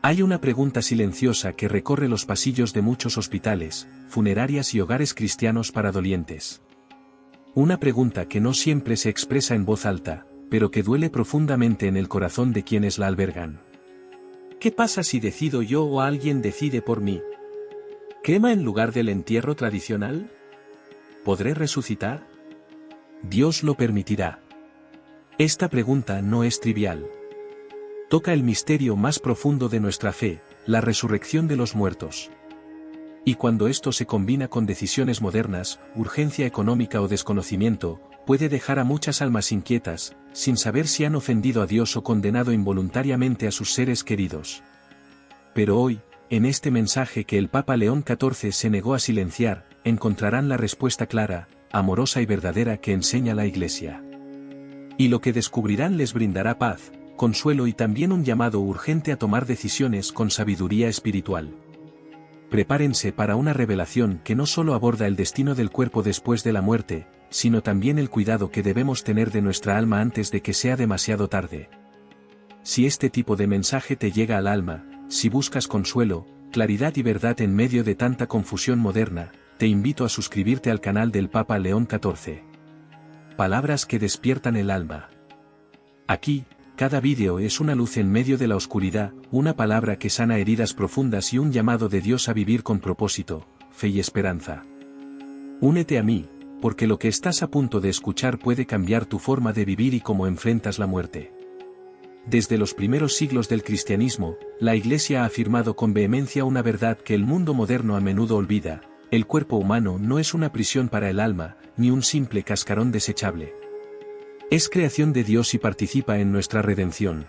Hay una pregunta silenciosa que recorre los pasillos de muchos hospitales, funerarias y hogares cristianos para dolientes. Una pregunta que no siempre se expresa en voz alta, pero que duele profundamente en el corazón de quienes la albergan. ¿Qué pasa si decido yo o alguien decide por mí? ¿Crema en lugar del entierro tradicional? ¿Podré resucitar? Dios lo permitirá. Esta pregunta no es trivial. Toca el misterio más profundo de nuestra fe, la resurrección de los muertos. Y cuando esto se combina con decisiones modernas, urgencia económica o desconocimiento, puede dejar a muchas almas inquietas, sin saber si han ofendido a Dios o condenado involuntariamente a sus seres queridos. Pero hoy, en este mensaje que el Papa León XIV se negó a silenciar, encontrarán la respuesta clara, amorosa y verdadera que enseña la Iglesia. Y lo que descubrirán les brindará paz, consuelo y también un llamado urgente a tomar decisiones con sabiduría espiritual. Prepárense para una revelación que no solo aborda el destino del cuerpo después de la muerte, sino también el cuidado que debemos tener de nuestra alma antes de que sea demasiado tarde. Si este tipo de mensaje te llega al alma, si buscas consuelo, claridad y verdad en medio de tanta confusión moderna, te invito a suscribirte al canal del Papa León XIV. Palabras que despiertan el alma. Aquí, cada vídeo es una luz en medio de la oscuridad, una palabra que sana heridas profundas y un llamado de Dios a vivir con propósito, fe y esperanza. Únete a mí, porque lo que estás a punto de escuchar puede cambiar tu forma de vivir y cómo enfrentas la muerte. Desde los primeros siglos del cristianismo, la Iglesia ha afirmado con vehemencia una verdad que el mundo moderno a menudo olvida: el cuerpo humano no es una prisión para el alma, ni un simple cascarón desechable. Es creación de Dios y participa en nuestra redención.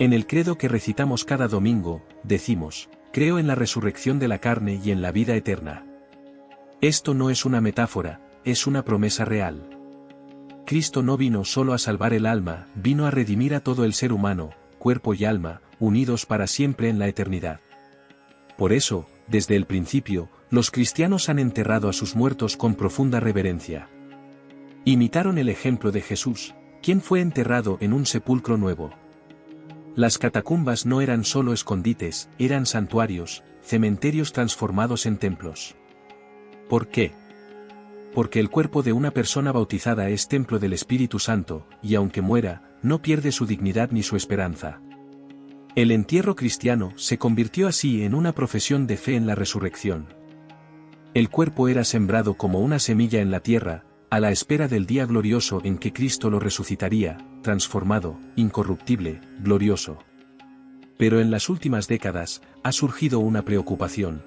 En el credo que recitamos cada domingo, decimos: creo en la resurrección de la carne y en la vida eterna. Esto no es una metáfora, es una promesa real. Cristo no vino solo a salvar el alma, vino a redimir a todo el ser humano, cuerpo y alma, unidos para siempre en la eternidad. Por eso, desde el principio, los cristianos han enterrado a sus muertos con profunda reverencia. Imitaron el ejemplo de Jesús, quien fue enterrado en un sepulcro nuevo. Las catacumbas no eran solo escondites, eran santuarios, cementerios transformados en templos. ¿Por qué? Porque el cuerpo de una persona bautizada es templo del Espíritu Santo, y aunque muera, no pierde su dignidad ni su esperanza. El entierro cristiano se convirtió así en una profesión de fe en la resurrección. El cuerpo era sembrado como una semilla en la tierra, a la espera del día glorioso en que Cristo lo resucitaría, transformado, incorruptible, glorioso. Pero en las últimas décadas, ha surgido una preocupación.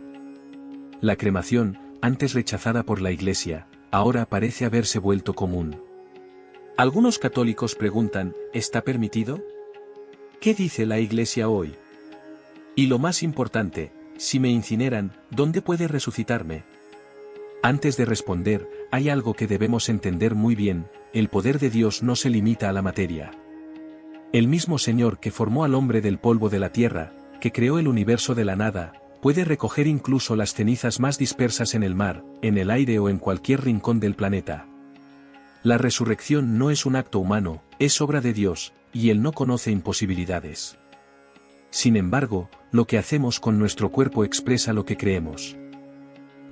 La cremación, antes rechazada por la Iglesia, ahora parece haberse vuelto común. Algunos católicos preguntan: ¿está permitido? ¿Qué dice la Iglesia hoy? Y lo más importante, si me incineran, ¿dónde puede resucitarme? Antes de responder, hay algo que debemos entender muy bien: el poder de Dios no se limita a la materia. El mismo Señor que formó al hombre del polvo de la tierra, que creó el universo de la nada, puede recoger incluso las cenizas más dispersas en el mar, en el aire o en cualquier rincón del planeta. La resurrección no es un acto humano, es obra de Dios, y Él no conoce imposibilidades. Sin embargo, lo que hacemos con nuestro cuerpo expresa lo que creemos.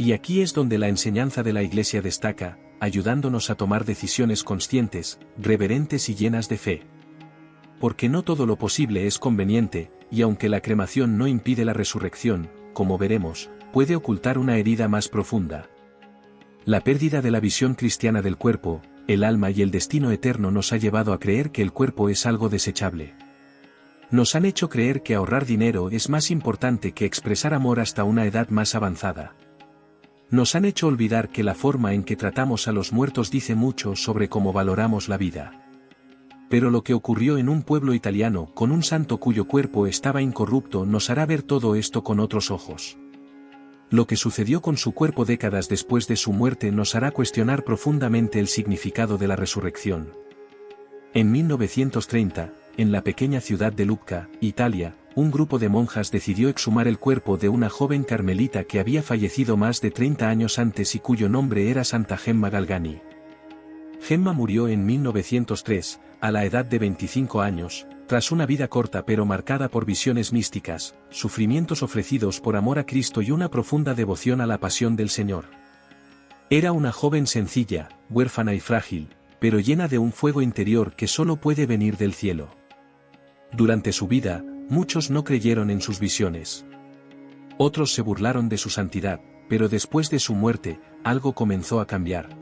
Y aquí es donde la enseñanza de la Iglesia destaca, ayudándonos a tomar decisiones conscientes, reverentes y llenas de fe. Porque no todo lo posible es conveniente, y aunque la cremación no impide la resurrección, como veremos, puede ocultar una herida más profunda. La pérdida de la visión cristiana del cuerpo, el alma y el destino eterno nos ha llevado a creer que el cuerpo es algo desechable. Nos han hecho creer que ahorrar dinero es más importante que expresar amor hasta una edad más avanzada. Nos han hecho olvidar que la forma en que tratamos a los muertos dice mucho sobre cómo valoramos la vida. Pero lo que ocurrió en un pueblo italiano con un santo cuyo cuerpo estaba incorrupto nos hará ver todo esto con otros ojos. Lo que sucedió con su cuerpo décadas después de su muerte nos hará cuestionar profundamente el significado de la resurrección. En 1930, en la pequeña ciudad de Lucca, Italia, un grupo de monjas decidió exhumar el cuerpo de una joven carmelita que había fallecido más de 30 años antes y cuyo nombre era Santa Gemma Galgani. Gemma murió en 1903, a la edad de 25 años, Tras una vida corta pero marcada por visiones místicas, sufrimientos ofrecidos por amor a Cristo y una profunda devoción a la pasión del Señor. Era una joven sencilla, huérfana y frágil, pero llena de un fuego interior que solo puede venir del cielo. Durante su vida, muchos no creyeron en sus visiones. Otros se burlaron de su santidad, pero después de su muerte, algo comenzó a cambiar.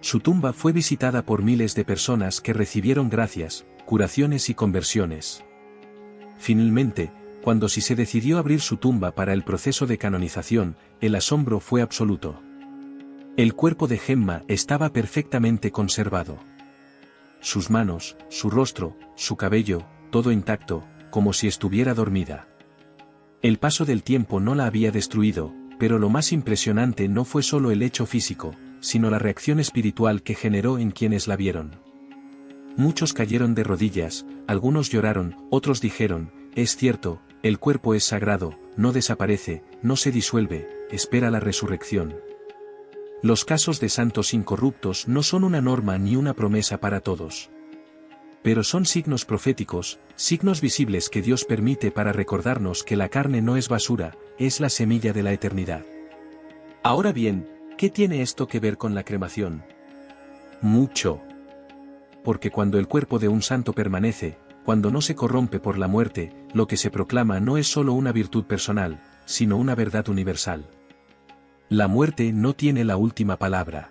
Su tumba fue visitada por miles de personas que recibieron gracias, curaciones y conversiones. Finalmente, cuando se decidió abrir su tumba para el proceso de canonización, el asombro fue absoluto. El cuerpo de Gemma estaba perfectamente conservado. Sus manos, su rostro, su cabello, todo intacto, como si estuviera dormida. El paso del tiempo no la había destruido, pero lo más impresionante no fue solo el hecho físico, sino la reacción espiritual que generó en quienes la vieron. Muchos cayeron de rodillas, algunos lloraron, otros dijeron, es cierto, el cuerpo es sagrado, no desaparece, no se disuelve, espera la resurrección. Los casos de santos incorruptos no son una norma ni una promesa para todos. Pero son signos proféticos, signos visibles que Dios permite para recordarnos que la carne no es basura, es la semilla de la eternidad. Ahora bien, ¿qué tiene esto que ver con la cremación? Mucho. Porque cuando el cuerpo de un santo permanece, cuando no se corrompe por la muerte, lo que se proclama no es solo una virtud personal, sino una verdad universal. La muerte no tiene la última palabra.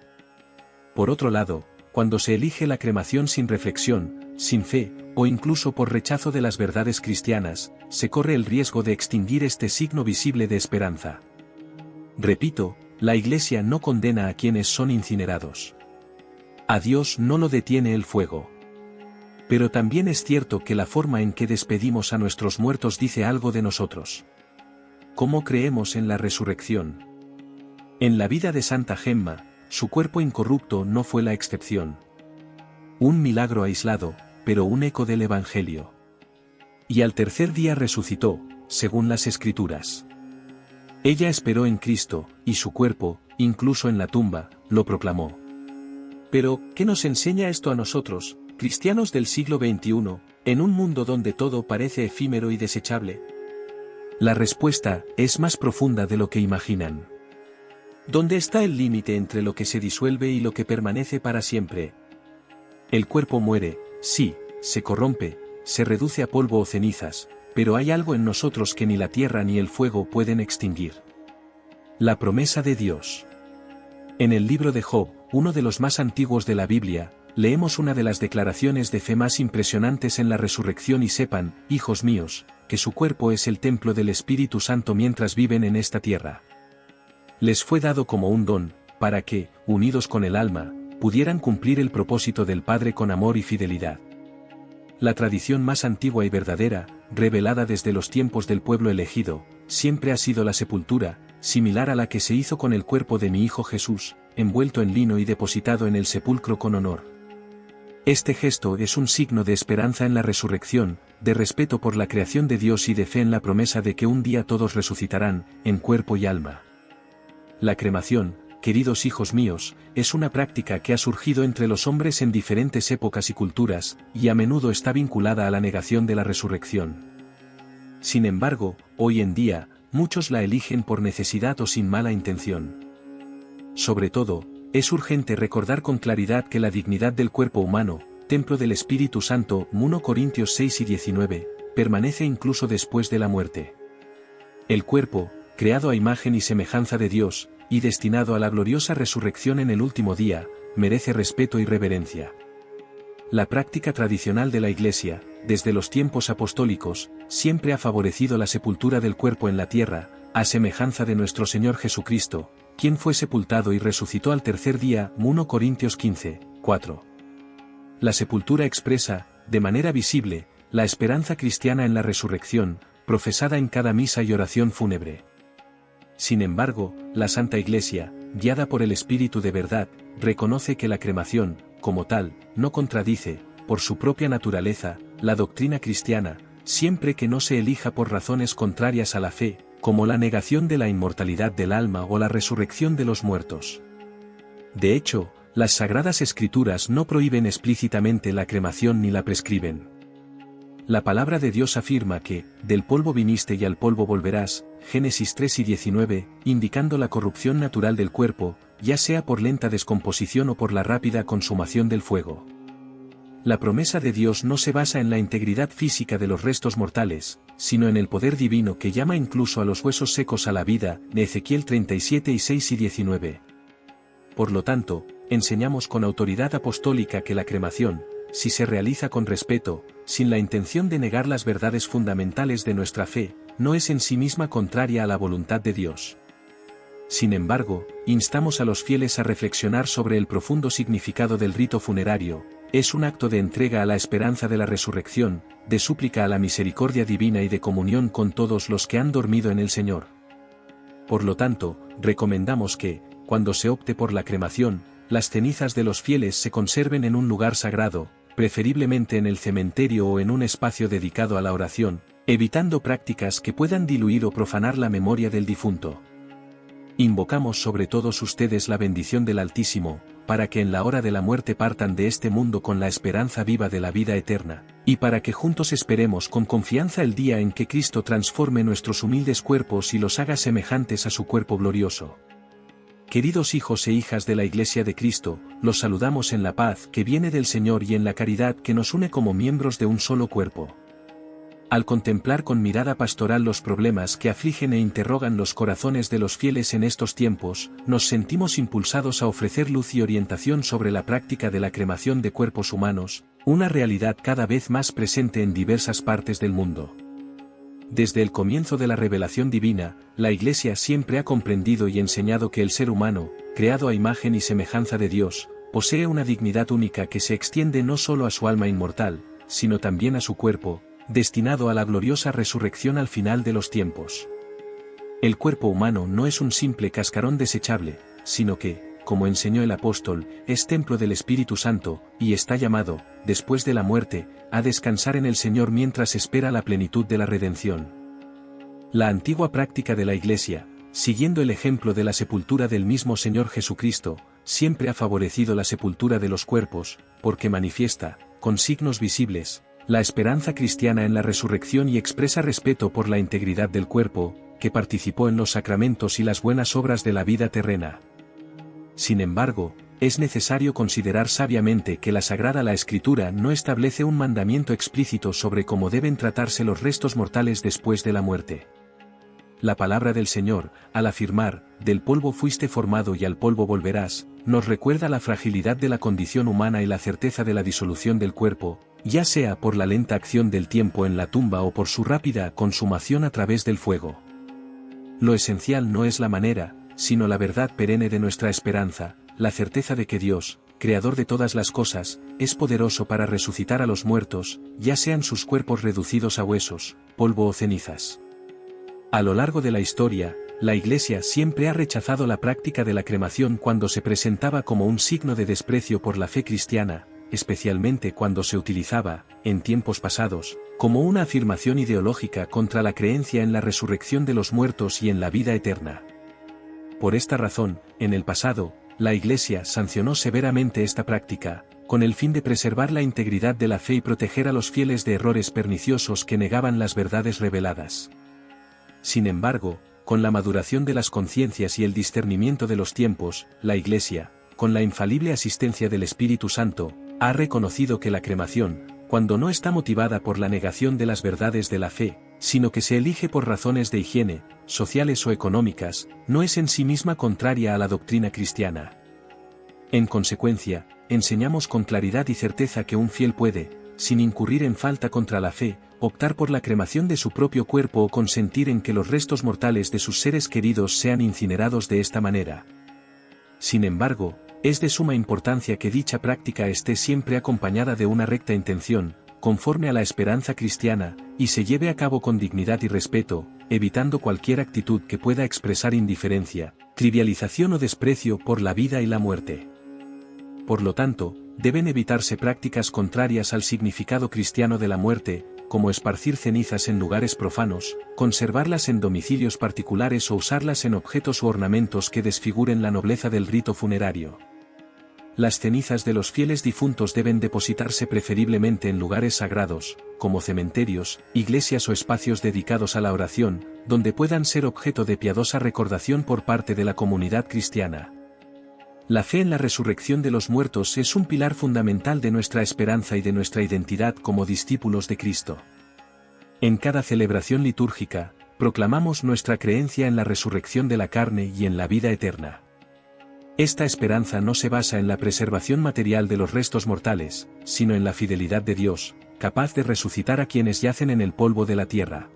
Por otro lado, cuando se elige la cremación sin reflexión, sin fe, o incluso por rechazo de las verdades cristianas, se corre el riesgo de extinguir este signo visible de esperanza. Repito, la Iglesia no condena a quienes son incinerados. A Dios no lo detiene el fuego. Pero también es cierto que la forma en que despedimos a nuestros muertos dice algo de nosotros. ¿Cómo creemos en la resurrección? En la vida de Santa Gemma, su cuerpo incorrupto no fue la excepción. Un milagro aislado, pero un eco del Evangelio. Y al tercer día resucitó, según las Escrituras. Ella esperó en Cristo, y su cuerpo, incluso en la tumba, lo proclamó. Pero, ¿qué nos enseña esto a nosotros, cristianos del siglo XXI, en un mundo donde todo parece efímero y desechable? La respuesta es más profunda de lo que imaginan. ¿Dónde está el límite entre lo que se disuelve y lo que permanece para siempre? El cuerpo muere, sí, se corrompe, se reduce a polvo o cenizas, pero hay algo en nosotros que ni la tierra ni el fuego pueden extinguir. La promesa de Dios. En el libro de Job, uno de los más antiguos de la Biblia, leemos una de las declaraciones de fe más impresionantes en la resurrección y sepan, hijos míos, que su cuerpo es el templo del Espíritu Santo mientras viven en esta tierra. Les fue dado como un don, para que, unidos con el alma, pudieran cumplir el propósito del Padre con amor y fidelidad. La tradición más antigua y verdadera, revelada desde los tiempos del pueblo elegido, siempre ha sido la sepultura, similar a la que se hizo con el cuerpo de mi Hijo Jesús, envuelto en lino y depositado en el sepulcro con honor. Este gesto es un signo de esperanza en la resurrección, de respeto por la creación de Dios y de fe en la promesa de que un día todos resucitarán, en cuerpo y alma. La cremación, queridos hijos míos, es una práctica que ha surgido entre los hombres en diferentes épocas y culturas, y a menudo está vinculada a la negación de la resurrección. Sin embargo, hoy en día, muchos la eligen por necesidad o sin mala intención. Sobre todo, es urgente recordar con claridad que la dignidad del cuerpo humano, templo del Espíritu Santo, 1 Corintios 6 y 19, permanece incluso después de la muerte. El cuerpo, creado a imagen y semejanza de Dios, y destinado a la gloriosa resurrección en el último día, merece respeto y reverencia. La práctica tradicional de la Iglesia, desde los tiempos apostólicos, siempre ha favorecido la sepultura del cuerpo en la tierra, a semejanza de nuestro Señor Jesucristo, quien fue sepultado y resucitó al tercer día, 1 Corintios 15, 4. La sepultura expresa, de manera visible, la esperanza cristiana en la resurrección, profesada en cada misa y oración fúnebre. Sin embargo, la Santa Iglesia, guiada por el Espíritu de verdad, reconoce que la cremación, como tal, no contradice, por su propia naturaleza, la doctrina cristiana, siempre que no se elija por razones contrarias a la fe, como la negación de la inmortalidad del alma o la resurrección de los muertos. De hecho, las Sagradas Escrituras no prohíben explícitamente la cremación ni la prescriben. La palabra de Dios afirma que, del polvo viniste y al polvo volverás, Génesis 3 y 19, indicando la corrupción natural del cuerpo, ya sea por lenta descomposición o por la rápida consumación del fuego. La promesa de Dios no se basa en la integridad física de los restos mortales, sino en el poder divino que llama incluso a los huesos secos a la vida, de Ezequiel 37 y 6 y 19. Por lo tanto, enseñamos con autoridad apostólica que la cremación, si se realiza con respeto, sin la intención de negar las verdades fundamentales de nuestra fe, no es en sí misma contraria a la voluntad de Dios. Sin embargo, instamos a los fieles a reflexionar sobre el profundo significado del rito funerario. Es un acto de entrega a la esperanza de la resurrección, de súplica a la misericordia divina y de comunión con todos los que han dormido en el Señor. Por lo tanto, recomendamos que, cuando se opte por la cremación, las cenizas de los fieles se conserven en un lugar sagrado, preferiblemente en el cementerio o en un espacio dedicado a la oración, evitando prácticas que puedan diluir o profanar la memoria del difunto. Invocamos sobre todos ustedes la bendición del Altísimo, para que en la hora de la muerte partan de este mundo con la esperanza viva de la vida eterna, y para que juntos esperemos con confianza el día en que Cristo transforme nuestros humildes cuerpos y los haga semejantes a su cuerpo glorioso. Queridos hijos e hijas de la Iglesia de Cristo, los saludamos en la paz que viene del Señor y en la caridad que nos une como miembros de un solo cuerpo. Al contemplar con mirada pastoral los problemas que afligen e interrogan los corazones de los fieles en estos tiempos, nos sentimos impulsados a ofrecer luz y orientación sobre la práctica de la cremación de cuerpos humanos, una realidad cada vez más presente en diversas partes del mundo. Desde el comienzo de la revelación divina, la Iglesia siempre ha comprendido y enseñado que el ser humano, creado a imagen y semejanza de Dios, posee una dignidad única que se extiende no solo a su alma inmortal, sino también a su cuerpo, destinado a la gloriosa resurrección al final de los tiempos. El cuerpo humano no es un simple cascarón desechable, sino que, como enseñó el apóstol, es templo del Espíritu Santo, y está llamado, después de la muerte, a descansar en el Señor mientras espera la plenitud de la redención. La antigua práctica de la Iglesia, siguiendo el ejemplo de la sepultura del mismo Señor Jesucristo, siempre ha favorecido la sepultura de los cuerpos, porque manifiesta, con signos visibles, la esperanza cristiana en la resurrección y expresa respeto por la integridad del cuerpo, que participó en los sacramentos y las buenas obras de la vida terrena. Sin embargo, es necesario considerar sabiamente que la Sagrada Escritura no establece un mandamiento explícito sobre cómo deben tratarse los restos mortales después de la muerte. La palabra del Señor, al afirmar, del polvo fuiste formado y al polvo volverás, nos recuerda la fragilidad de la condición humana y la certeza de la disolución del cuerpo, ya sea por la lenta acción del tiempo en la tumba o por su rápida consumación a través del fuego. Lo esencial no es la manera, sino la verdad perenne de nuestra esperanza, la certeza de que Dios, creador de todas las cosas, es poderoso para resucitar a los muertos, ya sean sus cuerpos reducidos a huesos, polvo o cenizas. A lo largo de la historia, la Iglesia siempre ha rechazado la práctica de la cremación cuando se presentaba como un signo de desprecio por la fe cristiana, especialmente cuando se utilizaba, en tiempos pasados, como una afirmación ideológica contra la creencia en la resurrección de los muertos y en la vida eterna. Por esta razón, en el pasado, la Iglesia sancionó severamente esta práctica, con el fin de preservar la integridad de la fe y proteger a los fieles de errores perniciosos que negaban las verdades reveladas. Sin embargo, con la maduración de las conciencias y el discernimiento de los tiempos, la Iglesia, con la infalible asistencia del Espíritu Santo, ha reconocido que la cremación, cuando no está motivada por la negación de las verdades de la fe, sino que se elige por razones de higiene, sociales o económicas, no es en sí misma contraria a la doctrina cristiana. En consecuencia, enseñamos con claridad y certeza que un fiel puede, sin incurrir en falta contra la fe, optar por la cremación de su propio cuerpo o consentir en que los restos mortales de sus seres queridos sean incinerados de esta manera. Sin embargo, es de suma importancia que dicha práctica esté siempre acompañada de una recta intención, conforme a la esperanza cristiana, y se lleve a cabo con dignidad y respeto, evitando cualquier actitud que pueda expresar indiferencia, trivialización o desprecio por la vida y la muerte. Por lo tanto, deben evitarse prácticas contrarias al significado cristiano de la muerte, como esparcir cenizas en lugares profanos, conservarlas en domicilios particulares o usarlas en objetos u ornamentos que desfiguren la nobleza del rito funerario. Las cenizas de los fieles difuntos deben depositarse preferiblemente en lugares sagrados, como cementerios, iglesias o espacios dedicados a la oración, donde puedan ser objeto de piadosa recordación por parte de la comunidad cristiana. La fe en la resurrección de los muertos es un pilar fundamental de nuestra esperanza y de nuestra identidad como discípulos de Cristo. En cada celebración litúrgica, proclamamos nuestra creencia en la resurrección de la carne y en la vida eterna. Esta esperanza no se basa en la preservación material de los restos mortales, sino en la fidelidad de Dios, capaz de resucitar a quienes yacen en el polvo de la tierra.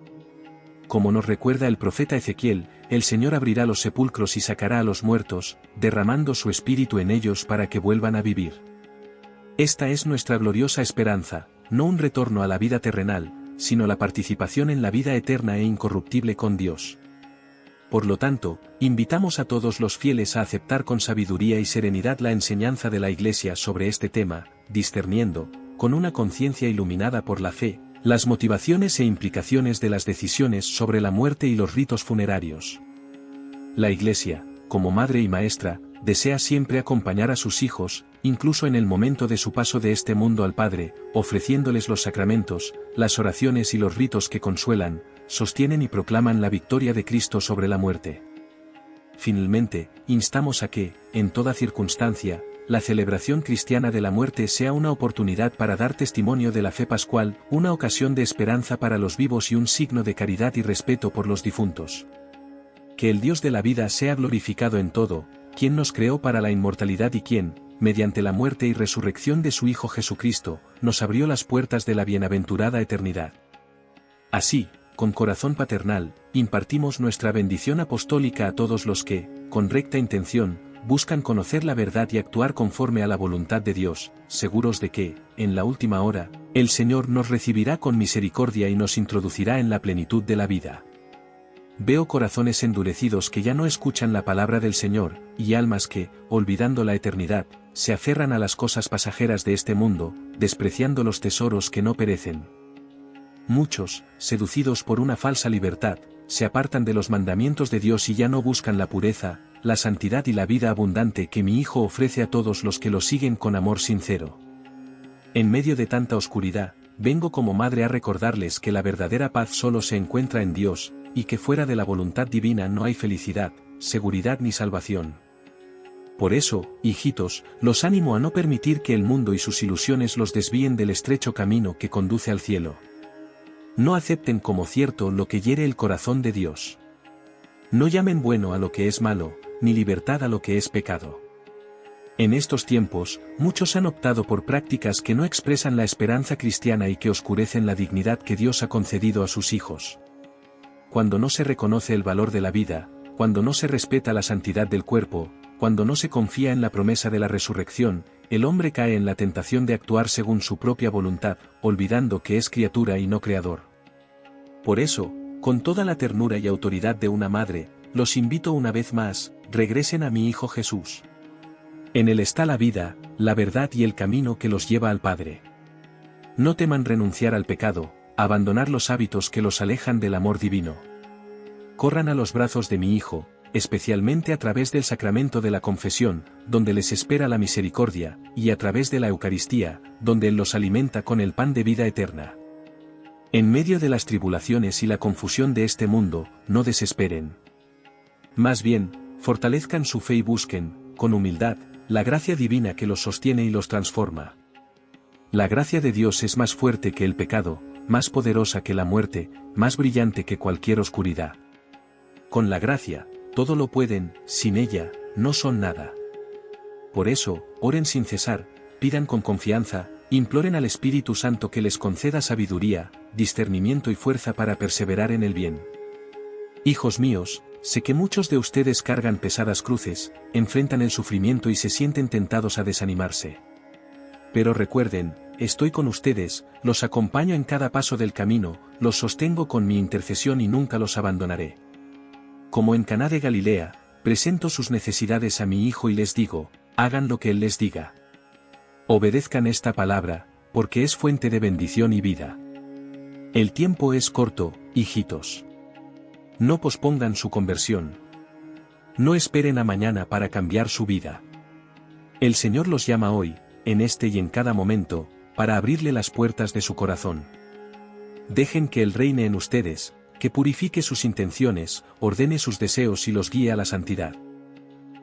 Como nos recuerda el profeta Ezequiel, el Señor abrirá los sepulcros y sacará a los muertos, derramando su espíritu en ellos para que vuelvan a vivir. Esta es nuestra gloriosa esperanza, no un retorno a la vida terrenal, sino la participación en la vida eterna e incorruptible con Dios. Por lo tanto, invitamos a todos los fieles a aceptar con sabiduría y serenidad la enseñanza de la Iglesia sobre este tema, discerniendo, con una conciencia iluminada por la fe, las motivaciones e implicaciones de las decisiones sobre la muerte y los ritos funerarios. La Iglesia, como madre y maestra, desea siempre acompañar a sus hijos, incluso en el momento de su paso de este mundo al Padre, ofreciéndoles los sacramentos, las oraciones y los ritos que consuelan, sostienen y proclaman la victoria de Cristo sobre la muerte. Finalmente, instamos a que, en toda circunstancia, la celebración cristiana de la muerte sea una oportunidad para dar testimonio de la fe pascual, una ocasión de esperanza para los vivos y un signo de caridad y respeto por los difuntos. Que el Dios de la vida sea glorificado en todo, quien nos creó para la inmortalidad y quien, mediante la muerte y resurrección de su Hijo Jesucristo, nos abrió las puertas de la bienaventurada eternidad. Así, con corazón paternal, impartimos nuestra bendición apostólica a todos los que, con recta intención, buscan conocer la verdad y actuar conforme a la voluntad de Dios, seguros de que, en la última hora, el Señor nos recibirá con misericordia y nos introducirá en la plenitud de la vida. Veo corazones endurecidos que ya no escuchan la palabra del Señor, y almas que, olvidando la eternidad, se aferran a las cosas pasajeras de este mundo, despreciando los tesoros que no perecen. Muchos, seducidos por una falsa libertad, se apartan de los mandamientos de Dios y ya no buscan la pureza, la santidad y la vida abundante que mi Hijo ofrece a todos los que lo siguen con amor sincero. En medio de tanta oscuridad, vengo como madre a recordarles que la verdadera paz solo se encuentra en Dios, y que fuera de la voluntad divina no hay felicidad, seguridad ni salvación. Por eso, hijitos, los animo a no permitir que el mundo y sus ilusiones los desvíen del estrecho camino que conduce al cielo. No acepten como cierto lo que hiere el corazón de Dios. No llamen bueno a lo que es malo, ni libertad a lo que es pecado. En estos tiempos, muchos han optado por prácticas que no expresan la esperanza cristiana y que oscurecen la dignidad que Dios ha concedido a sus hijos. Cuando no se reconoce el valor de la vida, cuando no se respeta la santidad del cuerpo, cuando no se confía en la promesa de la resurrección, el hombre cae en la tentación de actuar según su propia voluntad, olvidando que es criatura y no creador. Por eso, con toda la ternura y autoridad de una madre, los invito una vez más, regresen a mi Hijo Jesús. En él está la vida, la verdad y el camino que los lleva al Padre. No teman renunciar al pecado, abandonar los hábitos que los alejan del amor divino. Corran a los brazos de mi Hijo, especialmente a través del sacramento de la confesión, donde les espera la misericordia, y a través de la Eucaristía, donde Él los alimenta con el pan de vida eterna. En medio de las tribulaciones y la confusión de este mundo, no desesperen. Más bien, fortalezcan su fe y busquen, con humildad, la gracia divina que los sostiene y los transforma. La gracia de Dios es más fuerte que el pecado, más poderosa que la muerte, más brillante que cualquier oscuridad. Con la gracia, todo lo pueden, sin ella, no son nada. Por eso, oren sin cesar, pidan con confianza, imploren al Espíritu Santo que les conceda sabiduría, discernimiento y fuerza para perseverar en el bien. Hijos míos, sé que muchos de ustedes cargan pesadas cruces, enfrentan el sufrimiento y se sienten tentados a desanimarse. Pero recuerden, estoy con ustedes, los acompaño en cada paso del camino, los sostengo con mi intercesión y nunca los abandonaré. Como en Caná de Galilea, presento sus necesidades a mi Hijo y les digo, hagan lo que Él les diga. Obedezcan esta palabra, porque es fuente de bendición y vida. El tiempo es corto, hijitos. No pospongan su conversión. No esperen a mañana para cambiar su vida. El Señor los llama hoy, en este y en cada momento, para abrirle las puertas de su corazón. Dejen que Él reine en ustedes, que purifique sus intenciones, ordene sus deseos y los guíe a la santidad.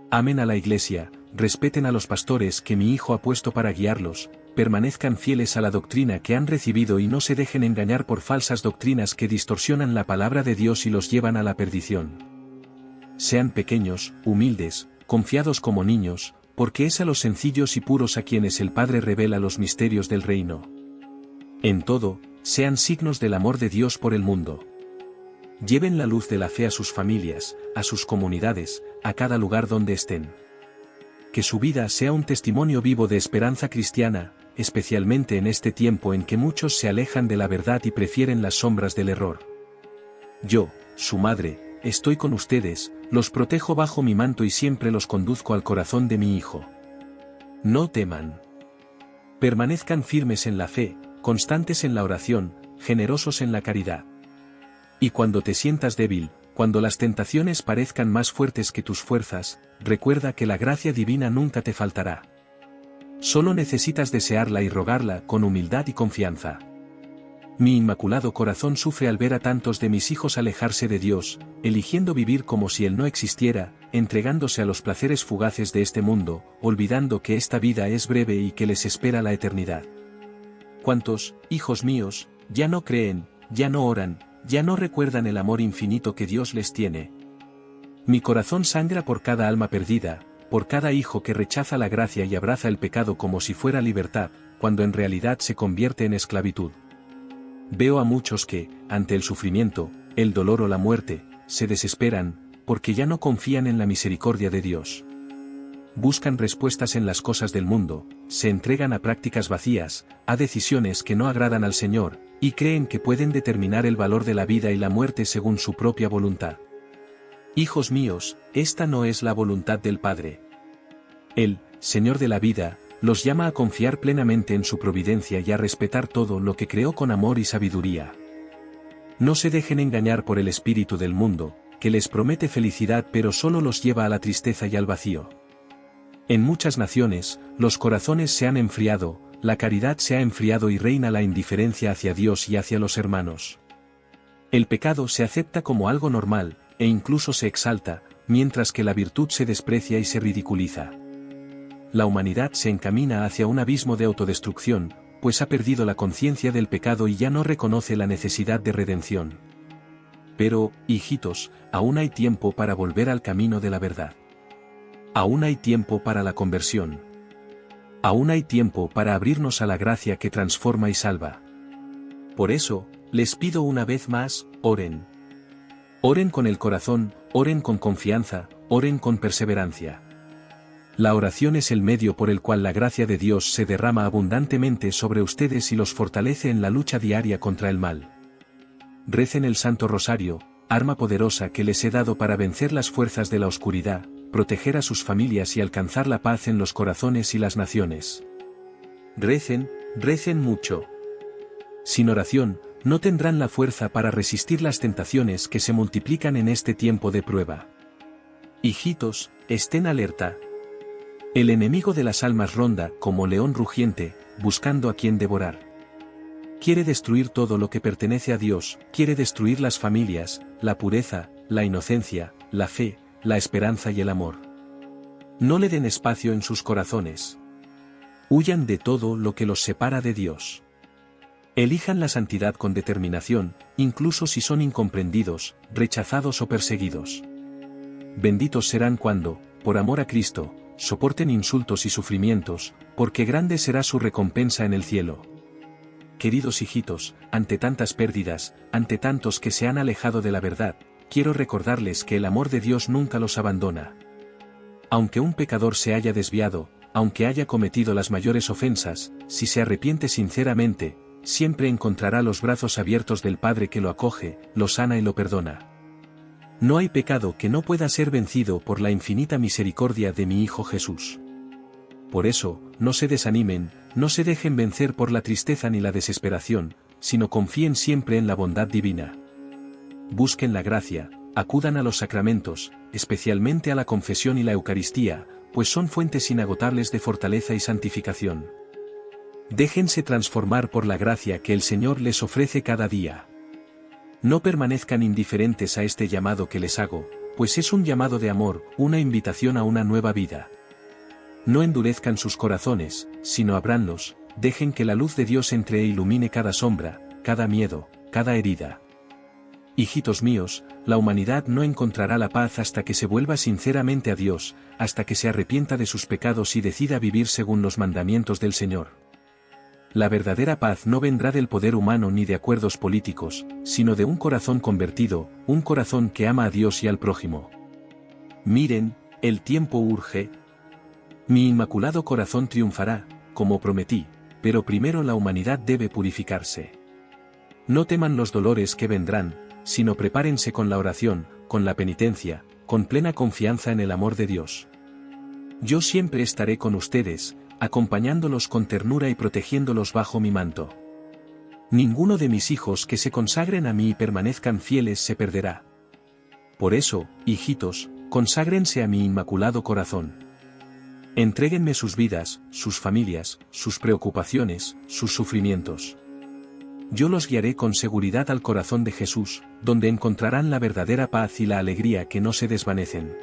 Amen a la Iglesia, respeten a los pastores que mi Hijo ha puesto para guiarlos, permanezcan fieles a la doctrina que han recibido y no se dejen engañar por falsas doctrinas que distorsionan la palabra de Dios y los llevan a la perdición. Sean pequeños, humildes, confiados como niños, porque es a los sencillos y puros a quienes el Padre revela los misterios del reino. En todo, sean signos del amor de Dios por el mundo. Lleven la luz de la fe a sus familias, a sus comunidades, a cada lugar donde estén. Que su vida sea un testimonio vivo de esperanza cristiana, especialmente en este tiempo en que muchos se alejan de la verdad y prefieren las sombras del error. Yo, su madre, estoy con ustedes, los protejo bajo mi manto y siempre los conduzco al corazón de mi Hijo. No teman. Permanezcan firmes en la fe, constantes en la oración, generosos en la caridad. Y cuando te sientas débil, cuando las tentaciones parezcan más fuertes que tus fuerzas, recuerda que la gracia divina nunca te faltará. Solo necesitas desearla y rogarla con humildad y confianza. Mi inmaculado corazón sufre al ver a tantos de mis hijos alejarse de Dios, eligiendo vivir como si Él no existiera, entregándose a los placeres fugaces de este mundo, olvidando que esta vida es breve y que les espera la eternidad. ¿Cuántos, hijos míos, ya no creen, ya no oran, ya no recuerdan el amor infinito que Dios les tiene? Mi corazón sangra por cada alma perdida, por cada hijo que rechaza la gracia y abraza el pecado como si fuera libertad, cuando en realidad se convierte en esclavitud. Veo a muchos que, ante el sufrimiento, el dolor o la muerte, se desesperan, porque ya no confían en la misericordia de Dios. Buscan respuestas en las cosas del mundo, se entregan a prácticas vacías, a decisiones que no agradan al Señor, y creen que pueden determinar el valor de la vida y la muerte según su propia voluntad. Hijos míos, esta no es la voluntad del Padre. Él, Señor de la vida, los llama a confiar plenamente en su providencia y a respetar todo lo que creó con amor y sabiduría. No se dejen engañar por el espíritu del mundo, que les promete felicidad pero solo los lleva a la tristeza y al vacío. En muchas naciones, los corazones se han enfriado, la caridad se ha enfriado y reina la indiferencia hacia Dios y hacia los hermanos. El pecado se acepta como algo normal, e incluso se exalta, mientras que la virtud se desprecia y se ridiculiza. La humanidad se encamina hacia un abismo de autodestrucción, pues ha perdido la conciencia del pecado y ya no reconoce la necesidad de redención. Pero, hijitos, aún hay tiempo para volver al camino de la verdad. Aún hay tiempo para la conversión. Aún hay tiempo para abrirnos a la gracia que transforma y salva. Por eso, les pido una vez más, oren. Oren con el corazón, oren con confianza, oren con perseverancia. La oración es el medio por el cual la gracia de Dios se derrama abundantemente sobre ustedes y los fortalece en la lucha diaria contra el mal. Recen el Santo Rosario, arma poderosa que les he dado para vencer las fuerzas de la oscuridad, proteger a sus familias y alcanzar la paz en los corazones y las naciones. Recen, recen mucho. Sin oración, no tendrán la fuerza para resistir las tentaciones que se multiplican en este tiempo de prueba. Hijitos, estén alerta. El enemigo de las almas ronda, como león rugiente, buscando a quien devorar. Quiere destruir todo lo que pertenece a Dios, quiere destruir las familias, la pureza, la inocencia, la fe, la esperanza y el amor. No le den espacio en sus corazones. Huyan de todo lo que los separa de Dios. Elijan la santidad con determinación, incluso si son incomprendidos, rechazados o perseguidos. Benditos serán cuando, por amor a Cristo, soporten insultos y sufrimientos, porque grande será su recompensa en el cielo. Queridos hijitos, ante tantas pérdidas, ante tantos que se han alejado de la verdad, quiero recordarles que el amor de Dios nunca los abandona. Aunque un pecador se haya desviado, aunque haya cometido las mayores ofensas, si se arrepiente sinceramente, siempre encontrará los brazos abiertos del Padre que lo acoge, lo sana y lo perdona. No hay pecado que no pueda ser vencido por la infinita misericordia de mi Hijo Jesús. Por eso, no se desanimen, no se dejen vencer por la tristeza ni la desesperación, sino confíen siempre en la bondad divina. Busquen la gracia, acudan a los sacramentos, especialmente a la confesión y la Eucaristía, pues son fuentes inagotables de fortaleza y santificación. Déjense transformar por la gracia que el Señor les ofrece cada día. No permanezcan indiferentes a este llamado que les hago, pues es un llamado de amor, una invitación a una nueva vida. No endurezcan sus corazones, sino ábranlos, dejen que la luz de Dios entre e ilumine cada sombra, cada miedo, cada herida. Hijitos míos, la humanidad no encontrará la paz hasta que se vuelva sinceramente a Dios, hasta que se arrepienta de sus pecados y decida vivir según los mandamientos del Señor. La verdadera paz no vendrá del poder humano ni de acuerdos políticos, sino de un corazón convertido, un corazón que ama a Dios y al prójimo. Miren, el tiempo urge. Mi inmaculado corazón triunfará, como prometí, pero primero la humanidad debe purificarse. No teman los dolores que vendrán, sino prepárense con la oración, con la penitencia, con plena confianza en el amor de Dios. Yo siempre estaré con ustedes, acompañándolos con ternura y protegiéndolos bajo mi manto. Ninguno de mis hijos que se consagren a mí y permanezcan fieles se perderá. Por eso, hijitos, conságrense a mi inmaculado corazón. Entréguenme sus vidas, sus familias, sus preocupaciones, sus sufrimientos. Yo los guiaré con seguridad al corazón de Jesús, donde encontrarán la verdadera paz y la alegría que no se desvanecen.